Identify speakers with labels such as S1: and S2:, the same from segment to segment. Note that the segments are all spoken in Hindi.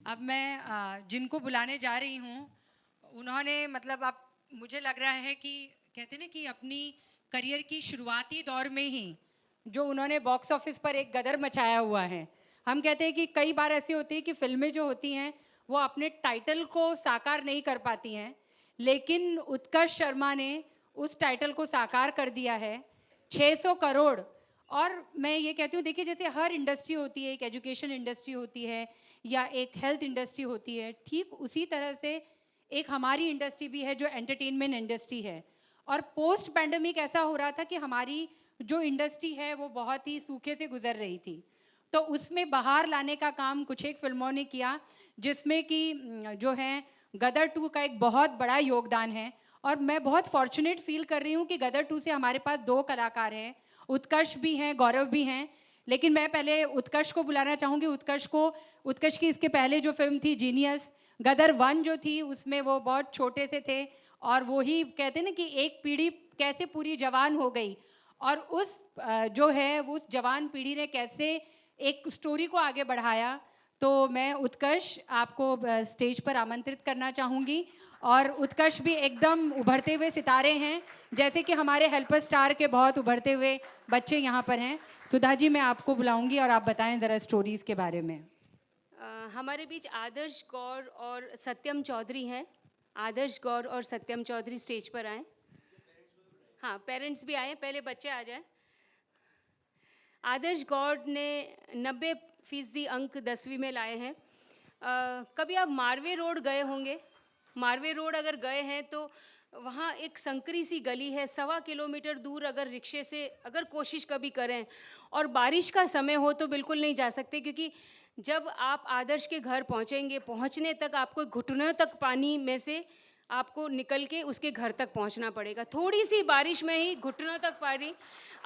S1: अब मैं जिनको बुलाने जा रही हूँ उन्होंने मतलब अब मुझे लग रहा है कि कहते हैं ना कि अपनी करियर की शुरुआती दौर में ही जो उन्होंने बॉक्स ऑफिस पर एक गदर मचाया हुआ है। हम कहते हैं कि कई बार ऐसी होती है कि फिल्में जो होती हैं वो अपने टाइटल को साकार नहीं कर पाती हैं, लेकिन उत्कर्ष शर्मा ने उस टाइटल को साकार कर दिया है। 600 करोड़। और मैं ये कहती हूँ, देखिए जैसे हर इंडस्ट्री होती है, एक एजुकेशन इंडस्ट्री होती है या एक हेल्थ इंडस्ट्री होती है, ठीक उसी तरह से एक हमारी इंडस्ट्री भी है जो एंटरटेनमेंट इंडस्ट्री है। और पोस्ट पैंडमिक ऐसा हो रहा था कि हमारी जो इंडस्ट्री है वो बहुत ही सूखे से गुजर रही थी, तो उसमें बहार लाने का काम कुछ एक फिल्मों ने किया, जिसमें कि जो है गदर 2 का एक बहुत बड़ा योगदान है। और मैं बहुत फॉर्चुनेट फील कर रही हूँ कि गदर 2 से हमारे पास 2 कलाकार हैं, उत्कर्ष भी हैं, गौरव भी हैं। लेकिन मैं पहले उत्कर्ष को बुलाना चाहूँगी। उत्कर्ष की इसके पहले जो फिल्म थी जीनियस, गदर 1 जो थी उसमें वो बहुत छोटे से थे और वो ही कहते हैं ना कि एक पीढ़ी कैसे पूरी जवान हो गई, और उस जो है उस जवान पीढ़ी ने कैसे एक स्टोरी को आगे बढ़ाया। तो मैं उत्कर्ष आपको स्टेज पर आमंत्रित करना चाहूँगी। और उत्कर्ष भी एकदम उभरते हुए सितारे हैं, जैसे कि हमारे हेल्पर स्टार के बहुत उभरते हुए बच्चे यहाँ पर हैं। सुधा जी, मैं आपको बुलाऊंगी और आप बताएं ज़रा स्टोरीज़ के बारे में।
S2: हमारे बीच आदर्श गौर और सत्यम चौधरी हैं। आदर्श गौर और सत्यम चौधरी स्टेज पर आए। हाँ, पेरेंट्स भी आए, पहले बच्चे आ जाएं। आदर्श गौर ने 90% अंक 10वीं में लाए हैं। कभी आप मारवे रोड गए होंगे। मारवे रोड अगर गए हैं तो वहाँ एक संकरी सी गली है, 1.25 किलोमीटर दूर अगर रिक्शे से अगर कोशिश कभी करें और बारिश का समय हो तो बिल्कुल नहीं जा सकते, क्योंकि जब आप आदर्श के घर पहुँचेंगे, पहुँचने तक आपको घुटनों तक पानी में से आपको निकल के उसके घर तक पहुंचना पड़ेगा। थोड़ी सी बारिश में ही घुटनों तक पानी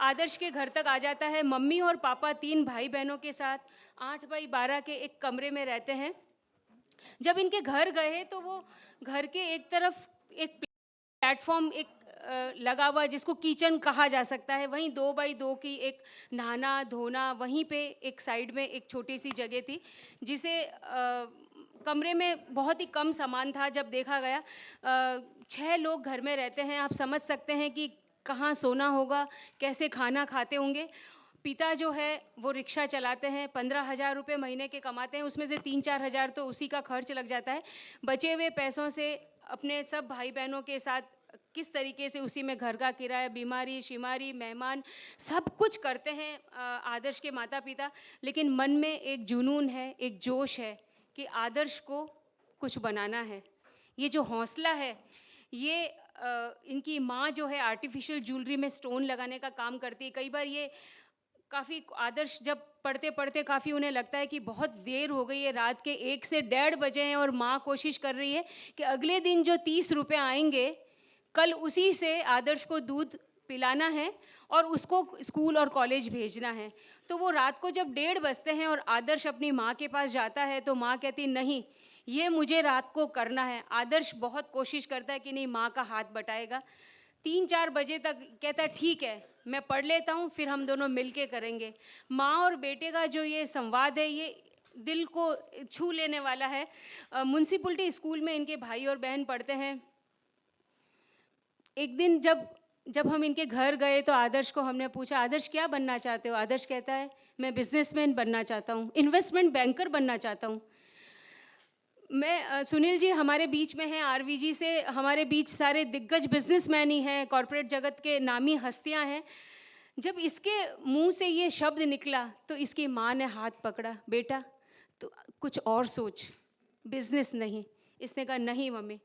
S2: आदर्श के घर तक आ जाता है। मम्मी और पापा 3 भाई बहनों के साथ 8x12 के एक कमरे में रहते हैं। जब इनके घर गए तो वो घर के एक तरफ एक प्लेटफॉर्म लगा हुआ जिसको किचन कहा जा सकता है, वहीं 2x2 की एक नहाना धोना, वहीं पे एक साइड में एक छोटी सी जगह थी जिसे कमरे में बहुत ही कम सामान था। जब देखा गया 6 लोग घर में रहते हैं, आप समझ सकते हैं कि कहाँ सोना होगा, कैसे खाना खाते होंगे। पिता जो है वो रिक्शा चलाते हैं, 15,000 रुपये महीने के कमाते हैं, उसमें से 3-4 हज़ार तो उसी का खर्च लग जाता है। बचे हुए पैसों से अपने सब भाई बहनों के साथ किस तरीके से उसी में घर का किराया, बीमारी शिमारी, मेहमान, सब कुछ करते हैं आदर्श के माता पिता। लेकिन मन में एक जुनून है, एक जोश है कि आदर्श को कुछ बनाना है। ये जो हौसला है, ये इनकी माँ जो है आर्टिफिशियल ज्वेलरी में स्टोन लगाने का काम करती है। कई बार ये काफ़ी आदर्श जब पढ़ते पढ़ते काफ़ी उन्हें लगता है कि बहुत देर हो गई है, रात के 1 से 1:30 बजे हैं और माँ कोशिश कर रही है कि अगले दिन जो 30 रुपये आएंगे कल उसी से आदर्श को दूध पिलाना है और उसको स्कूल और कॉलेज भेजना है। तो वो रात को जब 1:30 बजते हैं और आदर्श अपनी माँ के पास जाता है तो माँ कहती नहीं, ये मुझे रात को करना है। आदर्श बहुत कोशिश करता है कि नहीं, माँ का हाथ बटाएगा। 3-4 बजे तक कहता है ठीक है, मैं पढ़ लेता हूँ, फिर हम दोनों मिल के करेंगे। माँ और बेटे का जो ये संवाद है, ये दिल को छू लेने वाला है। म्यूनसिपलिटी स्कूल में इनके भाई और बहन पढ़ते हैं। एक दिन जब हम इनके घर गए तो आदर्श को हमने पूछा, आदर्श क्या बनना चाहते हो? आदर्श कहता है मैं बिजनेसमैन बनना चाहता हूँ, इन्वेस्टमेंट बैंकर बनना चाहता हूँ। मैं सुनील जी हमारे बीच में हैं, आरवीजी से हमारे बीच सारे दिग्गज बिजनेसमैन ही हैं, कॉरपोरेट जगत के नामी हस्तियां हैं। जब इसके मुंह से ये शब्द निकला तो इसकी माँ ने हाथ पकड़ा, बेटा तो कुछ और सोच, बिजनेस नहीं। इसने कहा नहीं मम्मी,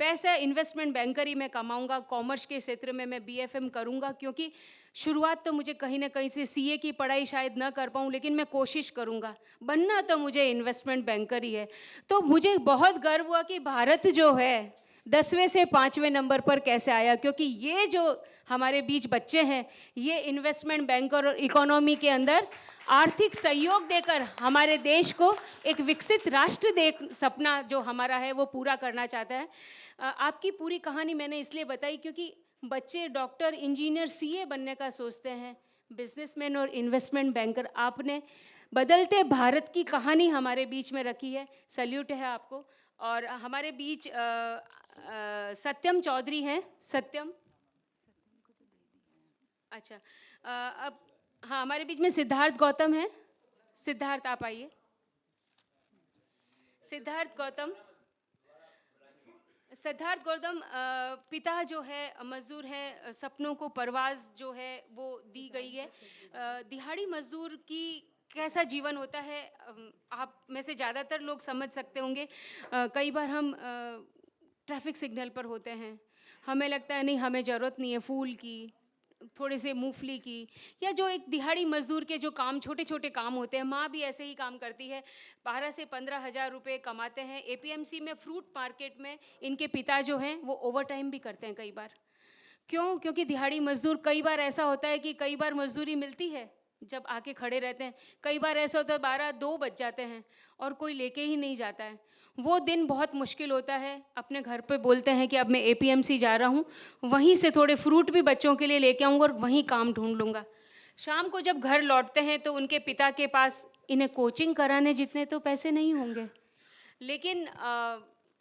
S2: पैसा इन्वेस्टमेंट बैंकर ही मैं कमाऊंगा, कॉमर्स के क्षेत्र में मैं बीएफएम करूंगा, क्योंकि शुरुआत तो मुझे कहीं ना कहीं से सीए की पढ़ाई शायद ना कर पाऊँ, लेकिन मैं कोशिश करूंगा। बनना तो मुझे इन्वेस्टमेंट बैंकर ही है। तो मुझे बहुत गर्व हुआ कि भारत जो है 10वें से 5वें नंबर पर कैसे आया, क्योंकि ये जो हमारे बीच बच्चे हैं ये इन्वेस्टमेंट बैंकर और इकोनॉमी के अंदर आर्थिक सहयोग देकर हमारे देश को एक विकसित राष्ट्र सपना जो हमारा है वो पूरा करना चाहता है। आपकी पूरी कहानी मैंने इसलिए बताई क्योंकि बच्चे डॉक्टर, इंजीनियर, सीए बनने का सोचते हैं, बिजनेसमैन और इन्वेस्टमेंट बैंकर आपने बदलते भारत की कहानी हमारे बीच में रखी है, सल्यूट है आपको। और हमारे बीच सत्यम चौधरी हैं। सत्यम, अच्छा, अब हाँ, हमारे बीच में सिद्धार्थ गौतम है। सिद्धार्थ, आप आइए। सिद्धार्थ गौतम, सिद्धार्थ गौतम पिता जो है मजदूर हैं, सपनों को परवाज़ जो है वो दी गई है। दिहाड़ी मजदूर की कैसा जीवन होता है, आप में से ज़्यादातर लोग समझ सकते होंगे। कई बार हम ट्रैफिक सिग्नल पर होते हैं, हमें लगता है नहीं हमें ज़रूरत नहीं है फूल की, थोड़े से मूंगफली की, या जो एक दिहाड़ी मजदूर के जो काम, छोटे छोटे काम होते हैं। माँ भी ऐसे ही काम करती है, 12 से 15 हज़ार रुपये कमाते हैं। एपीएमसी में, फ्रूट मार्केट में इनके पिता जो हैं वो ओवर टाइम भी करते हैं कई बार। क्यों? क्योंकि दिहाड़ी मजदूर, कई बार ऐसा होता है कि कई बार मजदूरी मिलती है जब आके खड़े रहते हैं, कई बार ऐसा होता है 12-2 बज जाते हैं और कोई लेके ही नहीं जाता है। वो दिन बहुत मुश्किल होता है। अपने घर पे बोलते हैं कि अब मैं एपीएमसी जा रहा हूँ, वहीं से थोड़े फ्रूट भी बच्चों के लिए लेके आऊँगा और वहीं काम ढूंढ लूँगा। शाम को जब घर लौटते हैं तो उनके पिता के पास इन्हें कोचिंग कराने जितने तो पैसे नहीं होंगे, लेकिन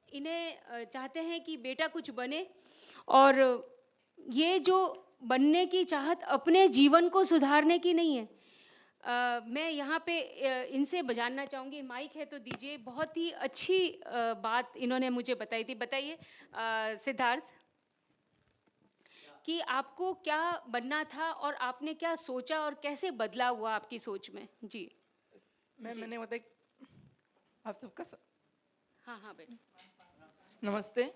S2: इन्हें चाहते हैं कि बेटा कुछ बने। और ये जो बनने की चाहत अपने जीवन को सुधारने की नहीं है। मैं यहाँ पे इनसे जानना चाहूँगी, माइक है तो दीजिए। बहुत ही अच्छी बात इन्होंने मुझे बताई थी। बताइए सिद्धार्थ, कि आपको क्या बनना था और आपने क्या सोचा और कैसे बदला हुआ आपकी सोच में? जी।
S3: मैंने बताया आप सबका
S2: हाँ हाँ बेटा।
S3: नमस्ते।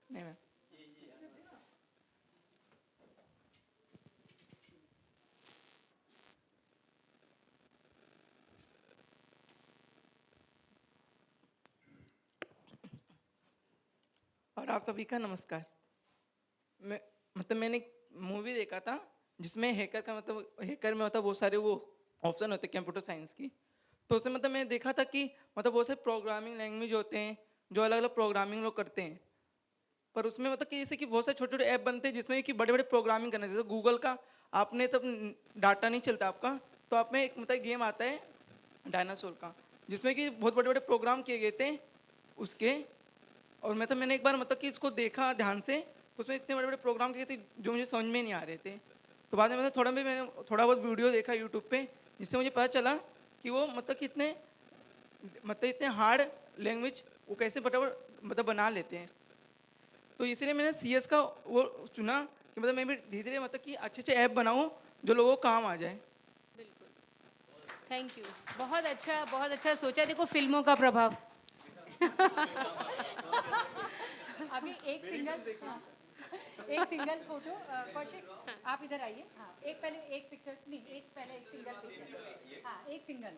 S3: नहीं मैम, और आप सभी का नमस्कार। मैंने एक मूवी देखा था जिसमें हैकर का हैकर में बहुत सारे वो ऑप्शन होते हैं कंप्यूटर साइंस की। तो उसमें मैंने देखा था कि बहुत सारे प्रोग्रामिंग लैंग्वेज होते हैं जो अलग अलग प्रोग्रामिंग लोग करते हैं। पर उसमें कि जैसे कि बहुत सारे छोटे छोटे ऐप बनते हैं जिसमें कि बड़े बड़े प्रोग्रामिंग करना, जैसे गूगल का आपने तब डाटा नहीं चलता आपका, तो आप में एक गेम आता है डायनासोर का, जिसमें कि बहुत बड़े बड़े प्रोग्राम किए गए थे उसके। और मैंने एक बार कि इसको देखा ध्यान से, उसमें इतने बड़े बड़े प्रोग्राम किए थे जो मुझे समझ में नहीं आ रहे थे। तो बाद में मैंने थोड़ा बहुत वीडियो देखा यूट्यूब पे, जिससे मुझे पता चला कि वो कि इतने हार्ड लैंग्वेज वो कैसे फटाफट बना लेते हैं। तो इसीलिए मैंने CS का वो चुना कि मैं भी धीरे धीरे कि अच्छे अच्छे ऐप बनाऊं जो लोगों को काम आ जाए।
S2: बिल्कुल, थैंक यू। बहुत अच्छा सोचा। देखो फिल्मों का प्रभाव।
S1: अभी एक सिंगल फोटो, कौशिक आप इधर आइए। हाँ, एक पिक्चर नहीं, एक सिंगल पिक्चर। हाँ, एक सिंगल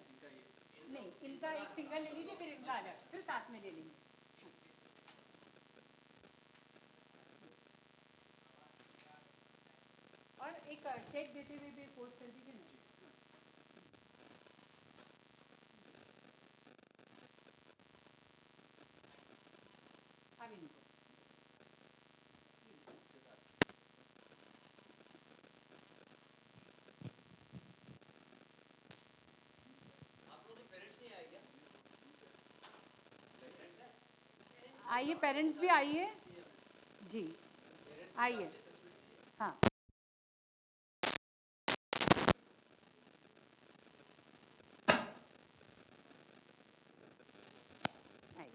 S1: नहीं, इनका एक सिंगल ले लीजिए, फिर इनका अलग, फिर साथ में ले लेंगे। और एक चेक देते हुए भी पोस्ट कर दीजिए ना। अब इनको आइए, पेरेंट्स भी आइए जी, आइए। हाँ, आइए।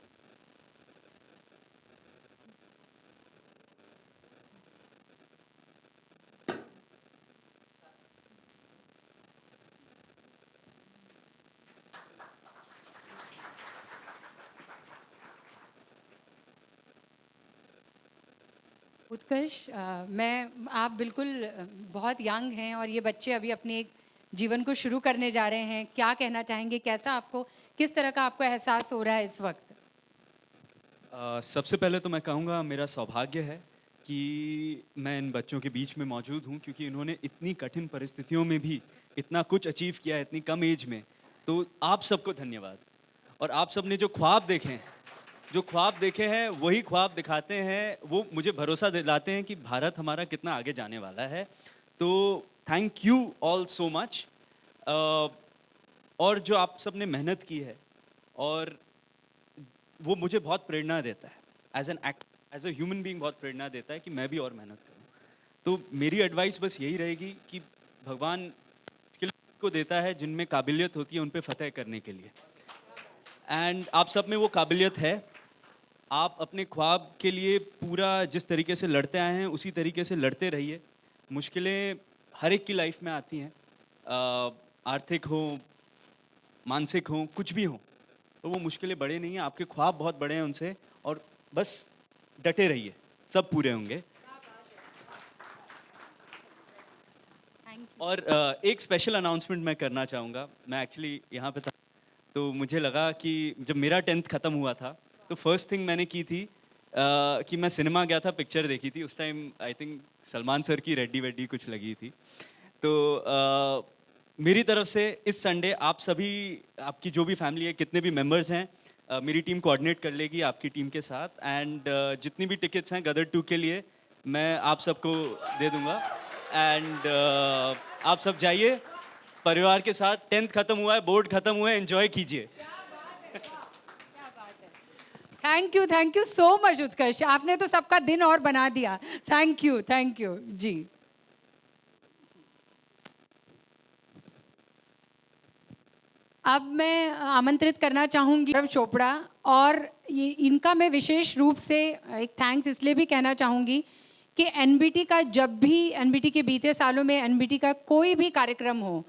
S1: उत्कर्ष, आप बिल्कुल बहुत यंग हैं और ये बच्चे अभी अपने एक जीवन को शुरू करने जा रहे हैं। क्या कहना चाहेंगे, कैसा आपको, किस तरह का आपको एहसास हो रहा है इस वक्त?
S4: सबसे पहले तो मैं कहूँगा मेरा सौभाग्य है कि मैं इन बच्चों के बीच में मौजूद हूँ, क्योंकि इन्होंने इतनी कठिन परिस्थितियों में भी इतना कुछ अचीव किया है इतनी कम एज में। तो आप सबको धन्यवाद। और आप सब ने जो ख्वाब देखे हैं वही ख्वाब दिखाते हैं, वो मुझे भरोसा दिलाते हैं कि भारत हमारा कितना आगे जाने वाला है। तो thank you all so much. और जो आप सब ने मेहनत की है, और वो मुझे बहुत प्रेरणा देता है, एज अ ह्यूमन बीइंग बहुत प्रेरणा देता है कि मैं भी और मेहनत करूं। तो मेरी एडवाइस बस यही रहेगी कि भगवान को देता है जिनमें काबिलियत होती है उन पे फतेह करने के लिए, एंड आप सब में वो काबिलियत है। आप अपने ख्वाब के लिए पूरा जिस तरीके से लड़ते आए हैं उसी तरीके से लड़ते रहिए। मुश्किलें हर एक की लाइफ में आती हैं, आर्थिक हो, मानसिक हो, कुछ भी हो, तो वो मुश्किलें बड़े नहीं हैं, आपके ख्वाब बहुत बड़े हैं उनसे, और बस डटे रहिए, सब पूरे होंगे। और एक स्पेशल अनाउंसमेंट मैं करना चाहूँगा। मैं एक्चुअली यहाँ पे था, तो मुझे लगा कि जब मेरा 10th ख़त्म हुआ था तो फर्स्ट थिंग मैंने की थी कि मैं सिनेमा गया था, पिक्चर देखी थी। उस time I think Salman sir की रेड्डी वेड्डी कुछ लगी थी। तो मेरी तरफ से इस संडे आप सभी, आपकी जो भी फैमिली है, कितने भी मेंबर्स हैं, मेरी टीम कोऑर्डिनेट कर लेगी आपकी टीम के साथ, एंड जितनी भी टिकट्स हैं गदर 2 के लिए मैं आप सबको दे दूंगा। एंड आप सब जाइए परिवार के साथ। 10th खत्म हुआ है, बोर्ड खत्म हुआ है, एंजॉय कीजिए।
S1: थैंक यू सो मच उत्कर्ष, आपने तो सबका दिन और बना दिया। थैंक यू जी। अब मैं आमंत्रित करना चाहूंगी गौरव चोपड़ा, और ये इनका मैं विशेष रूप से एक थैंक्स इसलिए भी कहना चाहूंगी कि एनबीटी का, जब भी एनबीटी के बीते सालों में एनबीटी का कोई भी कार्यक्रम हो,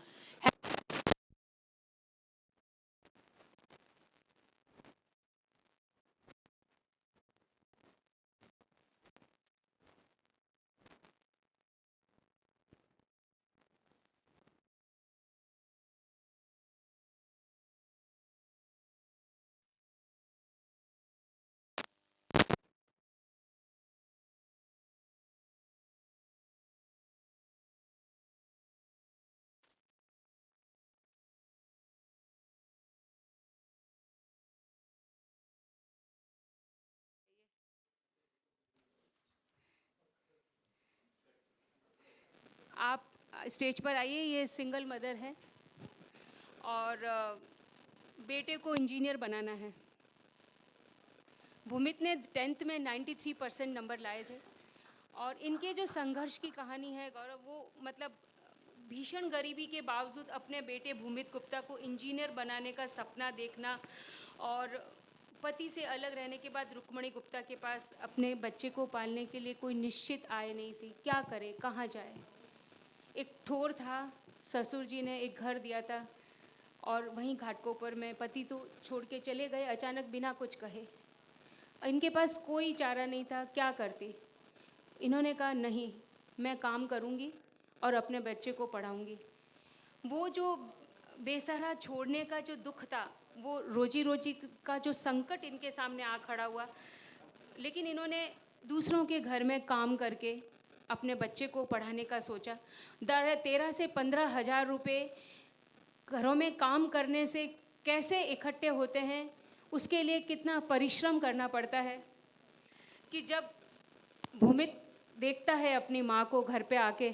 S2: आप स्टेज पर आइए। ये सिंगल मदर है और बेटे को इंजीनियर बनाना है। भूमित ने 10th में 93% नंबर लाए थे, और इनके जो संघर्ष की कहानी है गौरव, वो मतलब भीषण गरीबी के बावजूद अपने बेटे भूमित गुप्ता को इंजीनियर बनाने का सपना देखना, और पति से अलग रहने के बाद रुक्मणी गुप्ता के पास अपने बच्चे को पालने के लिए कोई निश्चित आय नहीं थी। क्या करे, कहाँ जाए। एक ठोर था, ससुर जी ने एक घर दिया था, और वहीं घाटकोपर में पति तो छोड़ के चले गए अचानक बिना कुछ कहे। इनके पास कोई चारा नहीं था, क्या करती। इन्होंने कहा नहीं, मैं काम करूंगी और अपने बच्चे को पढ़ाऊंगी। वो जो बेसहारा छोड़ने का जो दुख था, वो रोजी रोजी का जो संकट इनके सामने आ खड़ा हुआ, लेकिन इन्होंने दूसरों के घर में काम करके अपने बच्चे को पढ़ाने का सोचा। 13 से 15 हज़ार रुपये घरों में काम करने से कैसे इकट्ठे होते हैं, उसके लिए कितना परिश्रम करना पड़ता है। कि जब भूमित देखता है अपनी माँ को घर पे आके,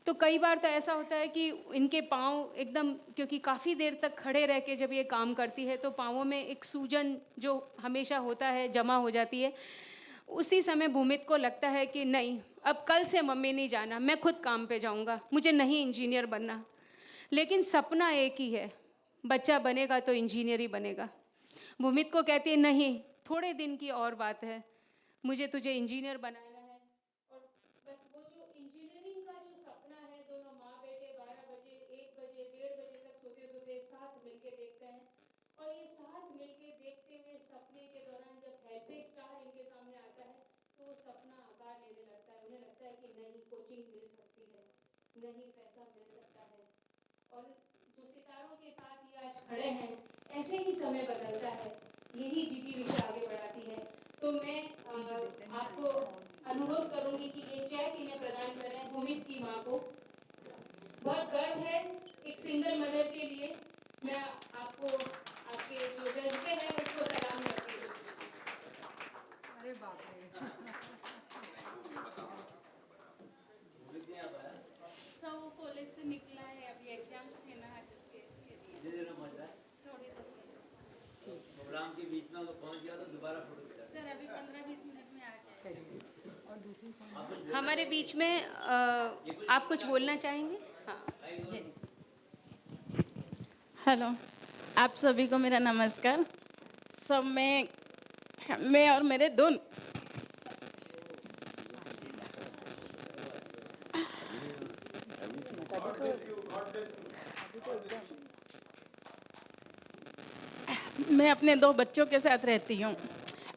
S2: तो कई बार तो ऐसा होता है कि इनके पाँव एकदम, क्योंकि काफ़ी देर तक खड़े रह के जब ये काम करती है तो पाँवों में एक सूजन जो हमेशा होता है जमा हो जाती है। उसी समय भूमित को लगता है कि नहीं, अब कल से मम्मी नहीं जाना, मैं खुद काम पे जाऊंगा, मुझे नहीं इंजीनियर बनना। लेकिन सपना एक ही है, बच्चा बनेगा तो इंजीनियर ही बनेगा। भूमित को कहती है नहीं, थोड़े दिन की और बात है, मुझे तुझे इंजीनियर बनाना है। और बस वो जो इंजीनियरिंग का जो सपना है, दोनों माँ बेटे 12 बजे, 1 बजे, 1:30 बजे तक सोते सोते साथ मिलके देखते हैं। और ये साथ मिलके देखते हुए सपने के दौरान जब हेल्पिंग स्टार इनके सामने आता है तो वो सपना आकार लेने लगता है। उन्हें लगता है कि नहीं, कोचिंग मिल सकती है, नहीं पैसा मिल सकता है। और जो सितारों के साथ ये आज खड़े हैं, ऐसे ही समय बदलता है, यही जीटी विषय आगे बढ़ाती है। तो मैं आपको अनुरोध करूंगी कि ये चेक इन्हें प्रदान करें भूमित की माँ को। बहुत गर्व है एक सिंगल मदर के लिए। मैं आपको आपके जो जज्बे हैं उसको सलाम करती हूँ।
S1: अरे बाप रे।
S5: सर वो कॉलेज से निकला है, अभी एग्जाम्स थे ना आज।
S2: हमारे बीच में आप कुछ बोलना चाहेंगे? हाँ।
S5: हेलो, आप सभी को मेरा नमस्कार। सब मैं और मेरे दोनों मैं अपने दो बच्चों के साथ रहती हूँ।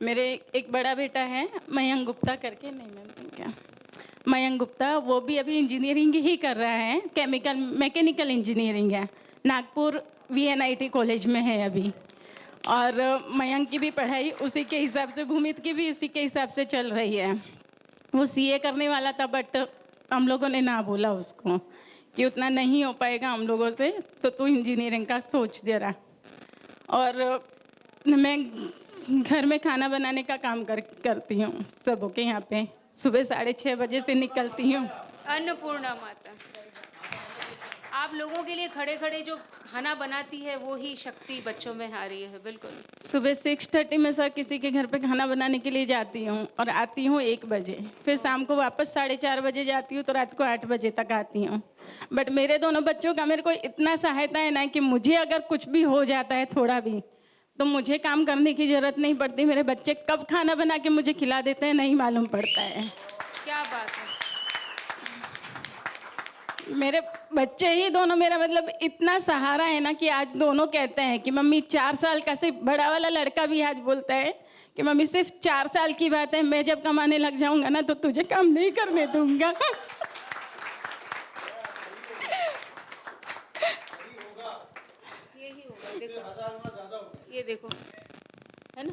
S5: मेरे एक बड़ा बेटा है मयंक गुप्ता करके, नहीं मैम क्या, मयंक गुप्ता, वो भी अभी इंजीनियरिंग ही कर रहा है, केमिकल मैकेनिकल इंजीनियरिंग है, नागपुर VNIT कॉलेज में है अभी। और मयंक की भी पढ़ाई उसी के हिसाब से, भूमित की भी उसी के हिसाब से चल रही है। वो CA करने वाला था, बट हम लोगों ने ना बोला उसको कि उतना नहीं हो पाएगा हम लोगों से, तो तू इंजीनियरिंग का सोच जरा। और मैं घर में खाना बनाने का काम करती हूँ सबों के यहाँ पे। सुबह 6:30 बजे से निकलती हूँ।
S2: अन्नपूर्णा माता, आप लोगों के लिए खड़े खड़े जो खाना बनाती है वो ही शक्ति बच्चों में आ रही है। बिल्कुल।
S5: सुबह 6:30 में सर किसी के घर पे खाना बनाने के लिए जाती हूँ और आती हूँ 1 बजे। फिर शाम को वापस 4:30 बजे जाती हूँ, तो रात को 8 बजे तक आती हूँ। बट मेरे दोनों बच्चों का मेरे को इतना सहायता है ना कि मुझे अगर कुछ भी हो जाता है थोड़ा भी, तो मुझे काम करने की ज़रूरत नहीं पड़ती। मेरे बच्चे कब खाना बना के मुझे खिला देते हैं नहीं मालूम पड़ता है।
S2: क्या बात है।
S5: मेरे बच्चे ही दोनों मेरा मतलब इतना सहारा है ना कि आज दोनों कहते हैं कि मम्मी 4 साल का, सिर्फ बड़ा वाला लड़का भी आज बोलता है कि मम्मी सिर्फ 4 साल की बात है, मैं जब कमाने लग जाऊंगा ना तो तुझे काम नहीं करने दूंगा।
S2: यही होगा, देखो ये देखो, है ना।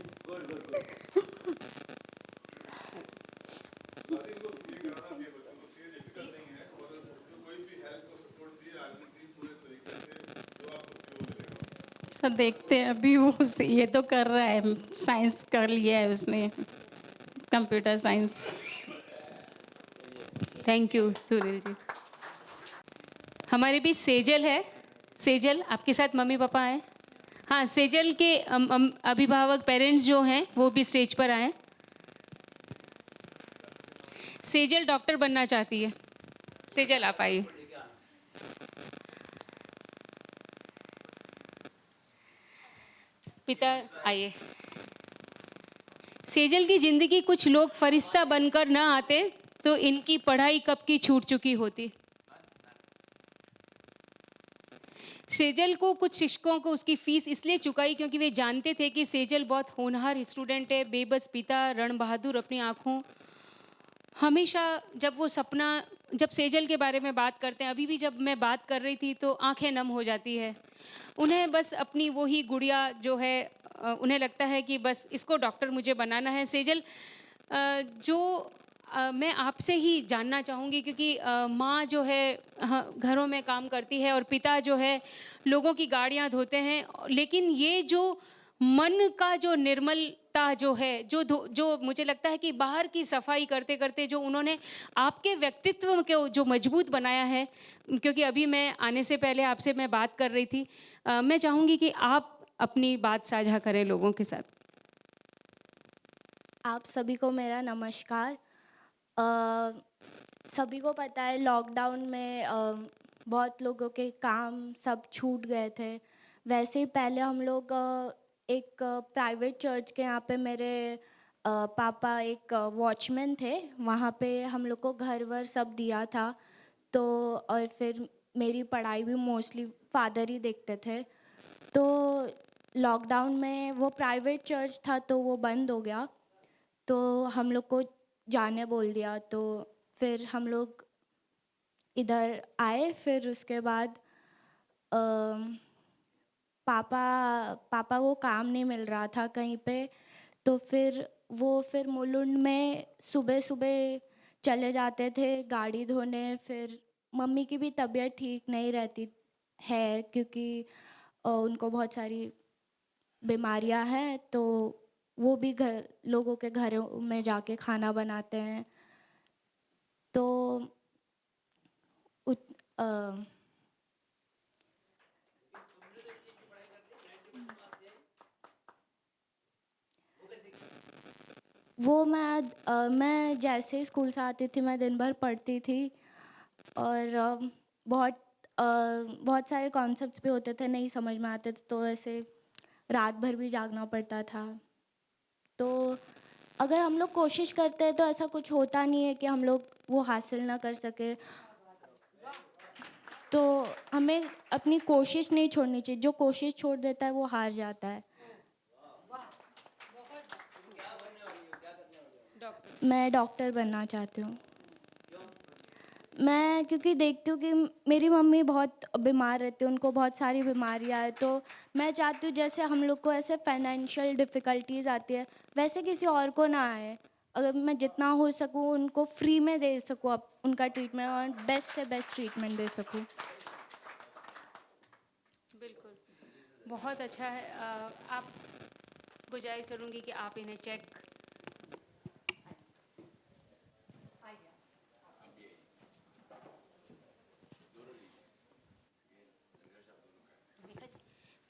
S5: सर देखते हैं अभी वो ये तो कर रहा है, साइंस कर लिया है उसने, computer science.
S2: Thank you Sunil ji. हमारे बीच सेजल है। सेजल, आपके साथ मम्मी पापा आए? हाँ, सेजल के अभिभावक पेरेंट्स जो हैं वो भी स्टेज पर आए। सेजल डॉक्टर बनना चाहती है। सेजल आप आइए। पिता आइए। सेजल की जिंदगी कुछ लोग फरिश्ता बनकर न आते तो इनकी पढ़ाई कब की छूट चुकी होती। सेजल को कुछ शिक्षकों को उसकी फीस इसलिए चुकाई क्योंकि वे जानते थे कि सेजल बहुत होनहार स्टूडेंट है। बेबस पिता रण बहादुर अपनी आंखों, हमेशा जब वो सपना, जब सेजल के बारे में बात करते हैं, अभी भी जब मैं बात कर रही थी तो आंखें नम हो जाती है। उन्हें बस अपनी वही गुड़िया जो है, उन्हें लगता है कि बस इसको डॉक्टर मुझे बनाना है। सेजल, मैं आपसे ही जानना चाहूँगी क्योंकि माँ जो है घरों में काम करती है और पिता जो है लोगों की गाड़ियाँ धोते हैं, लेकिन ये जो मन का जो निर्मलता जो है, जो मुझे लगता है कि बाहर की सफाई करते करते जो उन्होंने आपके व्यक्तित्व को जो मजबूत बनाया है, क्योंकि अभी मैं आने से पहले आपसे मैं बात कर रही थी, मैं चाहूँगी कि आप अपनी बात साझा करें लोगों के साथ।
S6: आप सभी को मेरा नमस्कार। सभी को पता है लॉकडाउन में बहुत लोगों के काम सब छूट गए थे। वैसे ही पहले हम लोग एक प्राइवेट चर्च के यहाँ पे मेरे पापा एक वॉचमैन थे, वहाँ पे हम लोग को घर वर सब दिया था। तो और फिर मेरी पढ़ाई भी मोस्टली फादर ही देखते थे। तो लॉकडाउन में वो प्राइवेट चर्च था तो वो बंद हो गया, तो हम लोग को जाने बोल दिया। तो फिर हम लोग इधर आए। फिर उसके बाद पापा को काम नहीं मिल रहा था कहीं पे, तो फिर मुलुंड में सुबह सुबह चले जाते थे गाड़ी धोने। फिर मम्मी की भी तबीयत ठीक नहीं रहती है क्योंकि उनको बहुत सारी बीमारियां हैं, तो वो भी लोगों के घरों में जाके खाना बनाते हैं। तो अ, वो मैं जैसे ही स्कूल से आती थी मैं दिन भर पढ़ती थी और बहुत सारे कॉन्सेप्ट्स भी होते थे नहीं समझ में आते थे तो ऐसे रात भर भी जागना पड़ता था। तो अगर हम लोग कोशिश करते हैं तो ऐसा कुछ होता नहीं है कि हम लोग वो हासिल ना कर सके। तो हमें अपनी कोशिश नहीं छोड़नी चाहिए, जो कोशिश छोड़ देता है वो हार जाता है। मैं डॉक्टर बनना चाहती हूँ। मैं क्योंकि देखती हूँ कि मेरी मम्मी बहुत बीमार रहती है, उनको बहुत सारी बीमारियाँ हैं, तो मैं चाहती हूँ जैसे हम लोग को ऐसे फाइनेंशियल डिफ़िकल्टीज आती है वैसे किसी और को ना आए। अगर मैं जितना हो सकूँ उनको फ्री में दे सकूँ उनका ट्रीटमेंट और बेस्ट से बेस्ट ट्रीटमेंट दे सकूँ।
S2: बिल्कुल, बहुत अच्छा है। आप गुजारिश करूँगी कि आप इन्हें चेक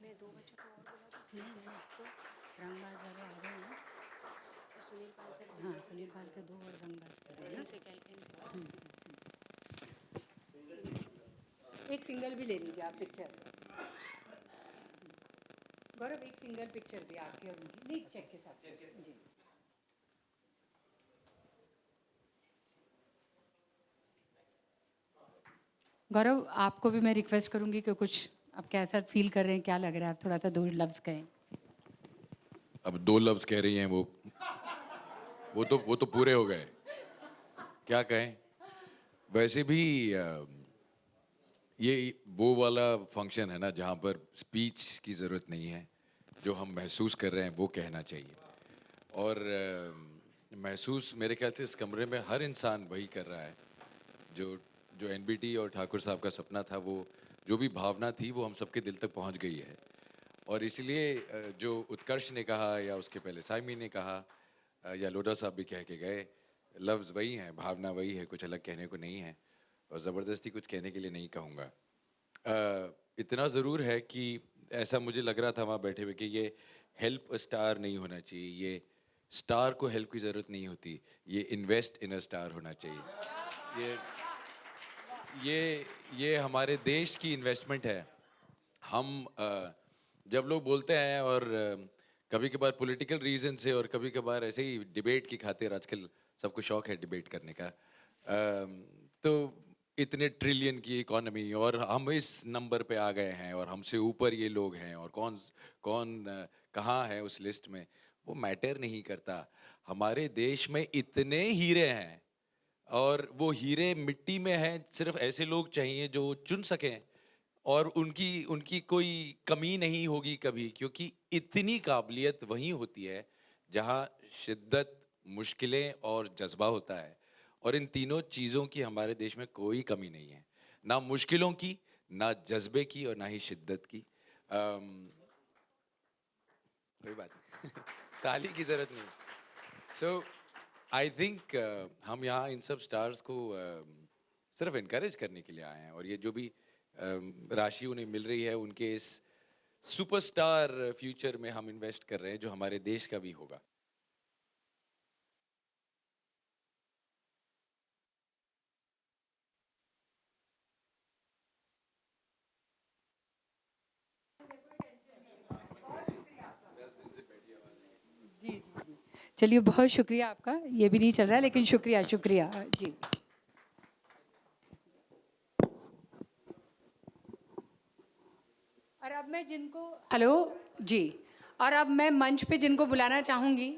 S2: मैं दो बच्चों को और बुला दूँ।
S7: रंगबाज वाले आ गए हैं।
S2: सुनील पाल सर
S7: हाँ, सुनील पाल के 2 और रंगबाज कर रहे हैं।
S2: इनसे
S1: एक सिंगल भी ले लीजिए आप पिक्चर। गौरव एक सिंगल पिक्चर भी आपकी और उनकी, नहीं चेक के साथ जी। गौरव आपको भी मैं रिक्वेस्ट करूंगी कि कुछ आप कैसा फील कर रहे हैं, क्या लग रहा है, आप थोड़ा सा 2 लफ्ज कहें।
S8: अब 2 लफ्ज कह रही हैं वो तो पूरे हो गए, क्या कहें। वैसे भी ये वो वाला फंक्शन है ना जहाँ पर स्पीच की ज़रूरत नहीं है, जो हम महसूस कर रहे हैं वो कहना चाहिए। और महसूस मेरे ख्याल से इस कमरे में हर इंसान वही कर रहा है जो एनबीटी और ठाकुर साहब का सपना था, वो जो भी भावना थी वो हम सबके दिल तक पहुंच गई है। और इसलिए जो उत्कर्ष ने कहा या उसके पहले साइमी ने कहा या लोढ़ा साहब भी कह के गए, लफ्ज़ वही हैं, भावना वही है, कुछ अलग कहने को नहीं है और ज़बरदस्ती कुछ कहने के लिए नहीं कहूँगा। इतना ज़रूर है कि ऐसा मुझे लग रहा था वहाँ बैठे हुए कि ये हेल्प अ स्टार नहीं होना चाहिए, ये स्टार को हेल्प की ज़रूरत नहीं होती, ये इन्वेस्ट इन अ स्टार होना चाहिए। ये हमारे देश की इन्वेस्टमेंट है। हम जब लोग बोलते हैं और कभी कभार पॉलिटिकल रीज़न से और कभी कभार ऐसे ही डिबेट की खातिर, आजकल सबको शौक है डिबेट करने का, तो इतने ट्रिलियन की इकोनॉमी और हम इस नंबर पे आ गए हैं और हमसे ऊपर ये लोग हैं और कौन कौन कहाँ है उस लिस्ट में, वो मैटर नहीं करता। हमारे देश में इतने हीरे हैं और वो हीरे मिट्टी में हैं, सिर्फ ऐसे लोग चाहिए जो चुन सकें और उनकी उनकी कोई कमी नहीं होगी कभी, क्योंकि इतनी काबिलियत वहीं होती है जहाँ शिद्दत, मुश्किलें और जज्बा होता है। और इन तीनों चीज़ों की हमारे देश में कोई कमी नहीं है, ना मुश्किलों की, ना जज्बे की और ना ही शिद्दत की। कोई बात नहीं ताली की ज़रूरत नहीं। सो आई थिंक हम यहाँ इन सब स्टार्स को सिर्फ इनकरेज करने के लिए आए हैं और ये जो भी राशि उन्हें मिल रही है उनके इस सुपरस्टार फ्यूचर में हम इन्वेस्ट कर रहे हैं जो हमारे देश का भी होगा।
S1: चलिए बहुत शुक्रिया आपका, ये भी नहीं चल रहा है लेकिन शुक्रिया शुक्रिया जी। और अब मैं जिनको हेलो जी, और अब मैं मंच पे जिनको बुलाना चाहूँगी